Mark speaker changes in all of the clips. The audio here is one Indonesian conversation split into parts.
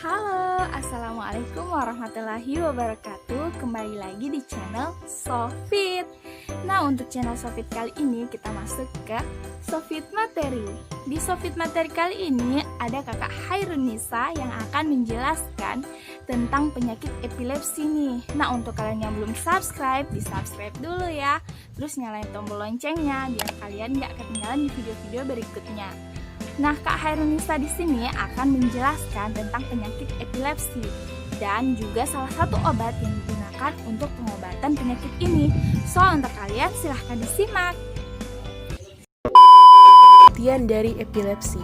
Speaker 1: Halo, Assalamualaikum warahmatullahi wabarakatuh. Kembali lagi di channel Sofit. Nah, untuk channel Sofit kali ini kita masuk ke Sofit Materi. Di Sofit Materi kali ini ada kakak Hairunisa yang akan menjelaskan tentang penyakit epilepsi nih. Nah, untuk kalian yang belum subscribe, di subscribe dulu ya. Terus nyalain tombol loncengnya biar kalian gak ketinggalan di video-video berikutnya. Nah, Kak Hairunisa di sini akan menjelaskan tentang penyakit epilepsi dan juga salah satu obat yang digunakan untuk pengobatan penyakit ini. So, untuk kalian silahkan disimak.
Speaker 2: Pengertian dari epilepsi.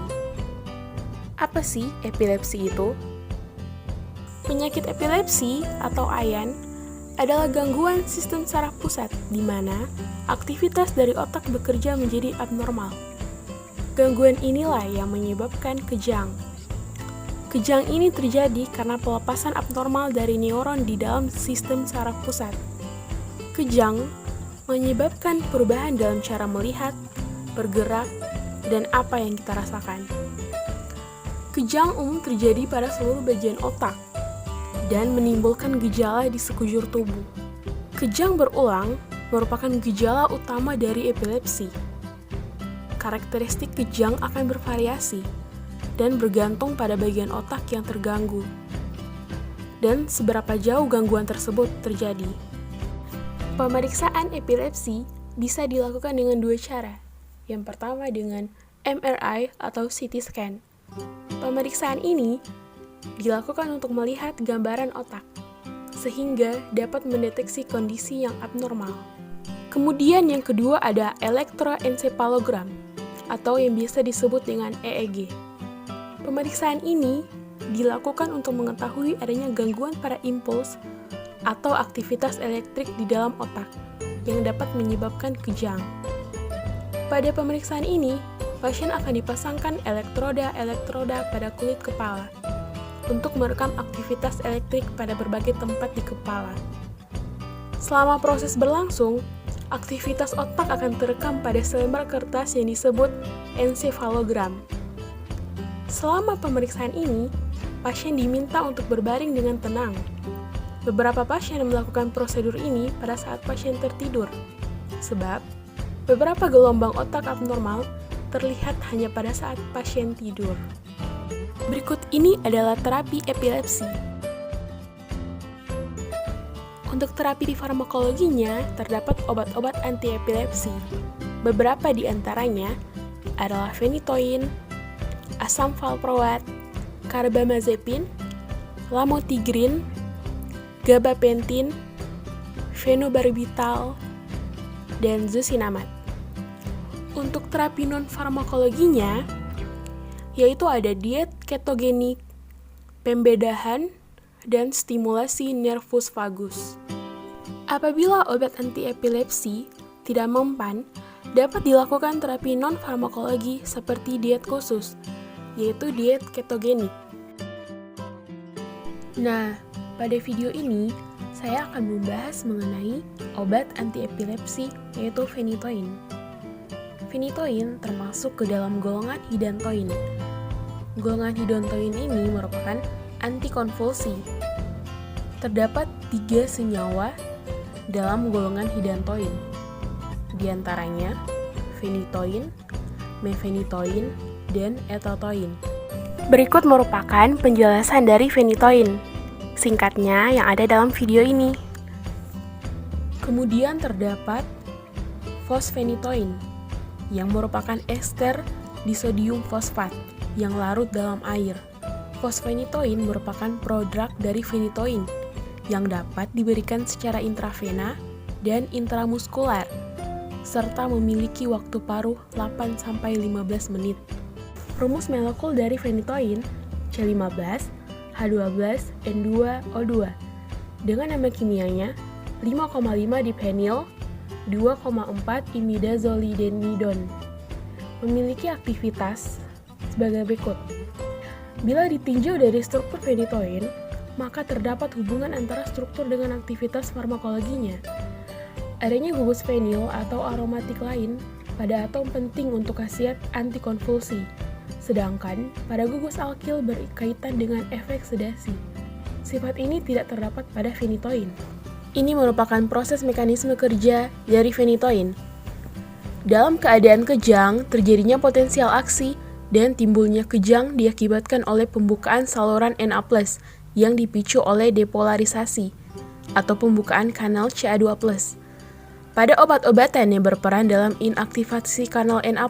Speaker 2: Apa sih epilepsi itu? Penyakit epilepsi atau AYAN adalah gangguan sistem saraf pusat di mana aktivitas dari otak bekerja menjadi abnormal. Gangguan inilah yang menyebabkan kejang. Kejang ini terjadi karena pelepasan abnormal dari neuron di dalam sistem saraf pusat. Kejang menyebabkan perubahan dalam cara melihat, bergerak, dan apa yang kita rasakan. Kejang umum terjadi pada seluruh bagian otak dan menimbulkan gejala di sekujur tubuh. Kejang berulang merupakan gejala utama dari epilepsi. Karakteristik kejang akan bervariasi dan bergantung pada bagian otak yang terganggu dan seberapa jauh gangguan tersebut terjadi. Pemeriksaan epilepsi bisa dilakukan dengan dua cara. Yang pertama dengan MRI atau CT scan. Pemeriksaan ini dilakukan untuk melihat gambaran otak sehingga dapat mendeteksi kondisi yang abnormal. Kemudian yang kedua ada elektroensefalogram atau yang biasa disebut dengan EEG. Pemeriksaan ini dilakukan untuk mengetahui adanya gangguan pada impuls atau aktivitas elektrik di dalam otak yang dapat menyebabkan kejang. Pada pemeriksaan ini, pasien akan dipasangkan elektroda pada kulit kepala untuk merekam aktivitas elektrik pada berbagai tempat di kepala. Selama proses berlangsung, aktivitas otak akan terekam pada selembar kertas yang disebut ensefalogram. Selama pemeriksaan ini, pasien diminta untuk berbaring dengan tenang. Beberapa pasien melakukan prosedur ini pada saat pasien tertidur, sebab beberapa gelombang otak abnormal terlihat hanya pada saat pasien tidur. Berikut ini adalah terapi epilepsi. Untuk terapi farmakologinya, terdapat obat-obat anti-epilepsi. Beberapa di antaranya adalah phenytoin, asam valproat, carbamazepine, lamotrigine, gabapentin, phenobarbital, dan zosinamat. Untuk terapi non-farmakologinya, yaitu ada diet ketogenik, pembedahan, dan stimulasi nervus vagus. Apabila obat anti-epilepsi tidak mempan, dapat dilakukan terapi non-farmakologi seperti diet khusus, yaitu diet ketogenik. Nah, pada video ini, saya akan membahas mengenai obat anti-epilepsi, yaitu phenytoin. Phenytoin termasuk ke dalam golongan hidantoin. Golongan hidantoin ini merupakan antikonvulsi. Terdapat 3 senyawa dalam golongan hidantoin, di antaranya phenytoin, mephenytoin, dan etotoin. Berikut merupakan penjelasan dari phenytoin, singkatnya yang ada dalam video ini. Kemudian terdapat fosphenytoin, yang merupakan ester disodium fosfat yang larut dalam air. Fosphenytoin merupakan prodrug dari phenytoin yang dapat diberikan secara intravena dan intramuskular, serta memiliki waktu paruh 8-15 menit. Rumus molekul dari phenytoin C15, H12, N2O2 dengan nama kimianya 5,5 diphenyl 2,4 imidazolidenidon. Memiliki aktivitas sebagai berikut. Bila ditinjau dari struktur phenytoin, maka terdapat hubungan antara struktur dengan aktivitas farmakologinya. Adanya gugus phenyl atau aromatik lain pada atom penting untuk khasiat antikonvulsi, Sedangkan pada gugus alkil berkaitan dengan efek sedasi. Sifat ini tidak terdapat pada fenitoin. Ini merupakan proses mekanisme kerja dari fenitoin. Dalam keadaan kejang, terjadinya potensial aksi dan timbulnya kejang diakibatkan oleh pembukaan saluran Na+ yang dipicu oleh depolarisasi atau pembukaan kanal Ca2+. Pada obat-obatan yang berperan dalam inaktivasi kanal Na+,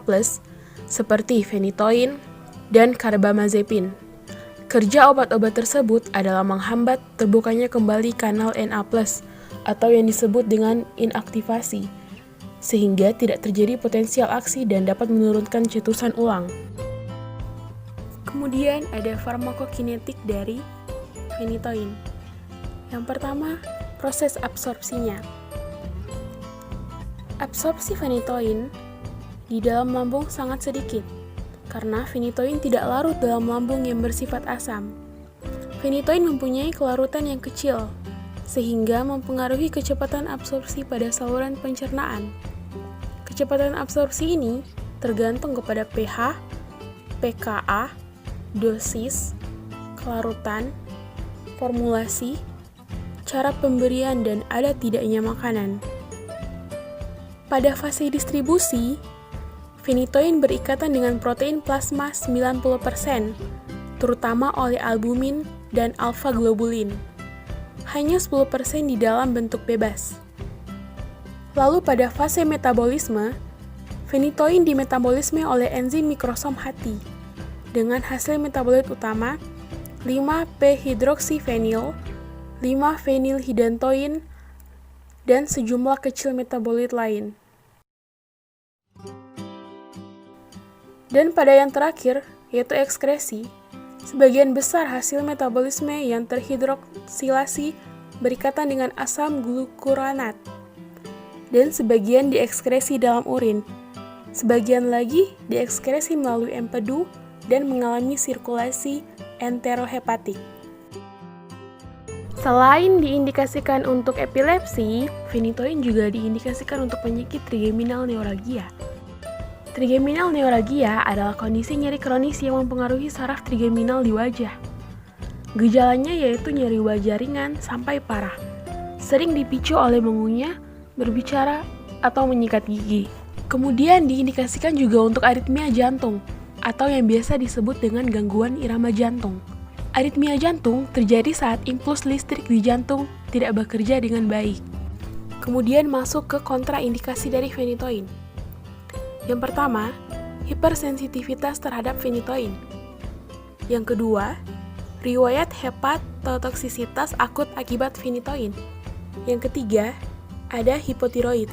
Speaker 2: seperti fenitoin dan karbamazepin, kerja obat-obat tersebut adalah menghambat terbukanya kembali kanal Na+, atau yang disebut dengan inaktivasi, sehingga tidak terjadi potensial aksi dan dapat menurunkan cetusan ulang. Kemudian ada farmakokinetik dari fenitoin. Yang pertama, proses absorpsinya. Absorpsi fenitoin di dalam lambung sangat sedikit, karena fenitoin tidak larut dalam lambung yang bersifat asam. Fenitoin mempunyai kelarutan yang kecil, sehingga mempengaruhi kecepatan absorpsi pada saluran pencernaan. Kecepatan absorpsi ini tergantung kepada pH, pKa, dosis, kelarutan, formulasi, cara pemberian, dan ada tidaknya makanan. Pada fase distribusi, fenitoin berikatan dengan protein plasma 90%, terutama oleh albumin dan alfa-globulin. Hanya 10% di dalam bentuk bebas. Lalu pada fase metabolisme, fenitoin dimetabolisme oleh enzim mikrosom hati dengan hasil metabolit utama 5-p-hidroksifenil, 5-fenilhidantoin, dan sejumlah kecil metabolit lain. Dan pada yang terakhir, yaitu ekskresi, sebagian besar hasil metabolisme yang terhidroksilasi berikatan dengan asam glukuronat, dan sebagian diekskresi dalam urin. Sebagian lagi diekskresi melalui empedu dan mengalami sirkulasi enterohepatik. Selain diindikasikan untuk epilepsi, fenitoin juga diindikasikan untuk penyakit trigeminal neuralgia. Trigeminal neuralgia adalah kondisi nyeri kronis yang mempengaruhi saraf trigeminal di wajah. Gejalanya yaitu nyeri wajah ringan sampai parah, sering dipicu oleh mengunyah, berbicara, atau menyikat gigi. Kemudian diindikasikan juga untuk aritmia jantung, atau yang biasa disebut dengan gangguan irama jantung. Aritmia jantung terjadi saat impuls listrik di jantung tidak bekerja dengan baik. Kemudian masuk ke kontraindikasi dari fenitoin. Yang pertama, hipersensitivitas terhadap fenitoin. Yang kedua, riwayat hepatotoksisitas akut akibat fenitoin. Yang ketiga, ada hipotiroid.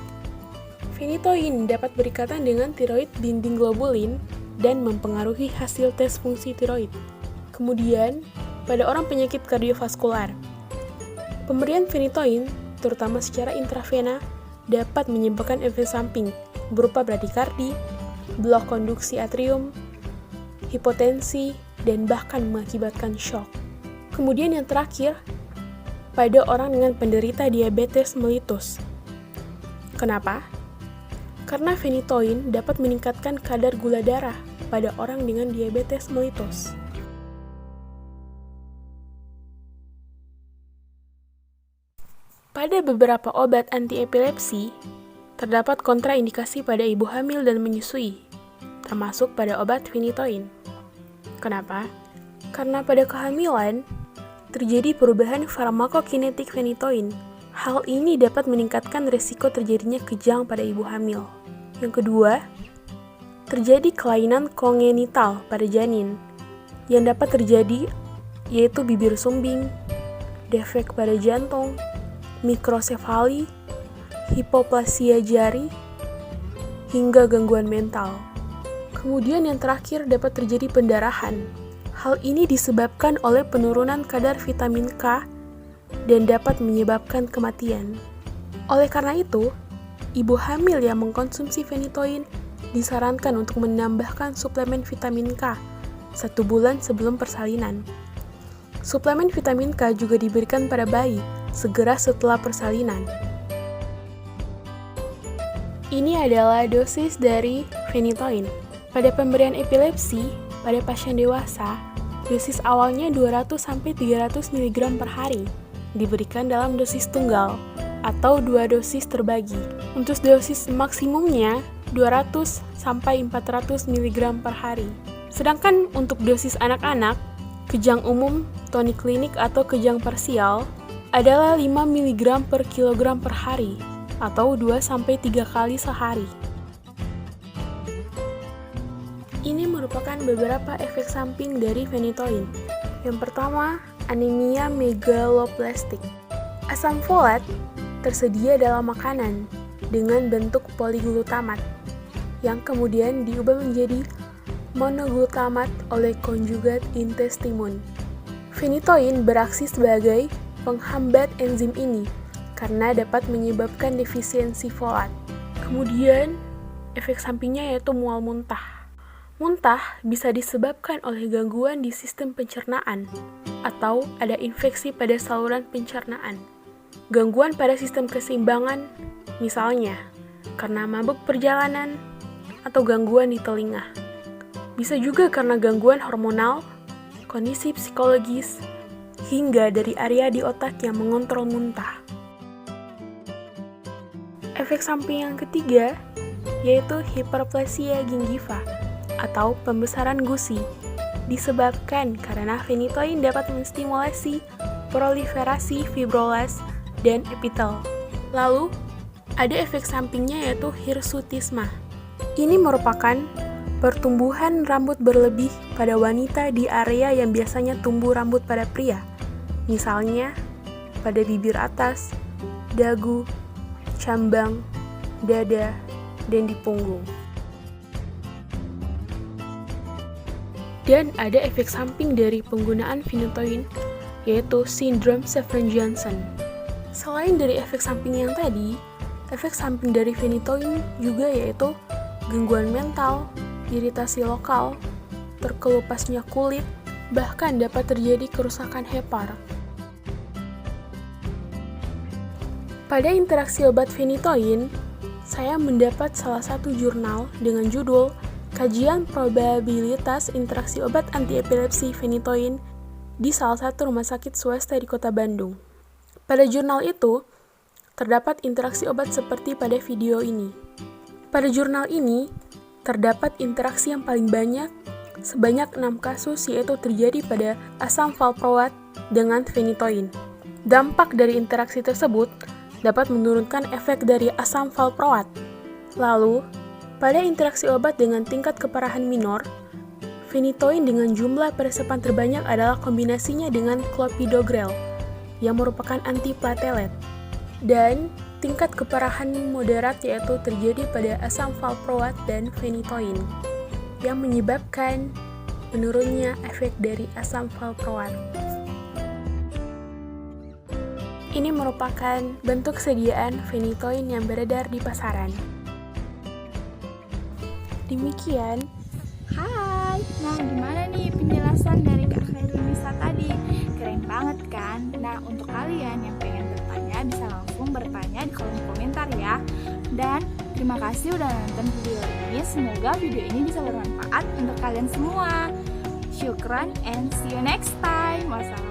Speaker 2: Fenitoin dapat berikatan dengan tiroid dinding globulin dan mempengaruhi hasil tes fungsi tiroid. Kemudian, pada orang penyakit kardiovaskular, pemberian fenitoin, terutama secara intravena, dapat menyebabkan efek samping berupa bradikardi, blok konduksi atrium, hipotensi, dan bahkan mengakibatkan shock. Kemudian yang terakhir, pada orang dengan penderita diabetes mellitus. Kenapa? Karena fenitoin dapat meningkatkan kadar gula darah pada orang dengan diabetes mellitus. Pada beberapa obat antiepilepsi, terdapat kontraindikasi pada ibu hamil dan menyusui, termasuk pada obat fenitoin. Kenapa? Karena pada kehamilan, terjadi perubahan farmakokinetik fenitoin. Hal ini dapat meningkatkan risiko terjadinya kejang pada ibu hamil. Yang kedua, terjadi kelainan kongenital pada janin, yang dapat terjadi yaitu bibir sumbing, defek pada jantung, mikrosefali, hipoplasia jari, hingga gangguan mental. Kemudian yang terakhir dapat terjadi pendarahan. Hal ini disebabkan oleh penurunan kadar vitamin K dan dapat menyebabkan kematian. Oleh karena itu, ibu hamil yang mengkonsumsi fenitoin disarankan untuk menambahkan suplemen vitamin K 1 bulan sebelum persalinan. Suplemen vitamin K juga diberikan pada bayi segera setelah persalinan. Ini adalah dosis dari fenitoin. Pada pemberian epilepsi, pada pasien dewasa, dosis awalnya 200-300 mg per hari, diberikan dalam dosis tunggal atau 2 dosis terbagi. Untuk dosis maksimumnya 200-400 mg per hari. Sedangkan untuk dosis anak-anak, kejang umum, tonik klinik atau kejang parsial adalah 5 mg per kilogram per hari atau 2-3 kali sehari. Ini merupakan beberapa efek samping dari phenytoin. Yang pertama, anemia megaloblastik. Asam folat tersedia dalam makanan dengan bentuk poliglutamat yang kemudian diubah menjadi monoglutamat oleh konjugat intestimun. Phenytoin beraksi sebagai penghambat enzim ini karena dapat menyebabkan defisiensi folat. Kemudian, efek sampingnya yaitu mual muntah. Muntah bisa disebabkan oleh gangguan di sistem pencernaan atau ada infeksi pada saluran pencernaan. Gangguan pada sistem keseimbangan, misalnya karena mabuk perjalanan atau gangguan di telinga. Bisa juga karena gangguan hormonal, kondisi psikologis, hingga dari area di otak yang mengontrol muntah. Efek samping yang ketiga yaitu hiperplasia gingiva atau pembesaran gusi, disebabkan karena phenytoin dapat menstimulasi proliferasi fibrolas dan epitel. Lalu, ada efek sampingnya yaitu hirsutisme. Ini merupakan pertumbuhan rambut berlebih pada wanita di area yang biasanya tumbuh rambut pada pria, misalnya pada bibir atas, dagu, cambang, dada, dan di punggung. Dan ada efek samping dari penggunaan phenytoin, yaitu sindrom Sjögren-Jansson. Selain dari efek samping yang tadi, efek samping dari phenytoin juga yaitu gangguan mental, iritasi lokal, terkelupasnya kulit, bahkan dapat terjadi kerusakan hepar. Pada interaksi obat phenytoin, saya mendapat salah satu jurnal dengan judul Kajian Probabilitas Interaksi Obat Antiepilepsi Phenytoin di salah satu rumah sakit swasta di Kota Bandung. Pada jurnal itu, terdapat interaksi obat seperti pada video ini. Pada jurnal ini, terdapat interaksi yang paling banyak, sebanyak 6 kasus yaitu terjadi pada asam valproat dengan phenytoin. Dampak dari interaksi tersebut dapat menurunkan efek dari asam valproat. Lalu, pada interaksi obat dengan tingkat keparahan minor, phenytoin dengan jumlah peresepan terbanyak adalah kombinasinya dengan clopidogrel, yang merupakan antiplatelet, dan tingkat keparahan moderat yaitu terjadi pada asam valproat dan phenytoin, yang menyebabkan menurunnya efek dari asam valproat. Ini merupakan bentuk sediaan phenytoin yang beredar di pasaran. Demikian.
Speaker 1: Hai, nah gimana nih penjelasan dari Kak Khairunisa tadi? Keren banget kan? Nah, untuk kalian yang pengen bertanya bisa langsung bertanya di kolom komentar ya. Dan terima kasih udah nonton video ini. Semoga video ini bisa bermanfaat untuk kalian semua. Syukran and see you next time. Wassalamualaikum.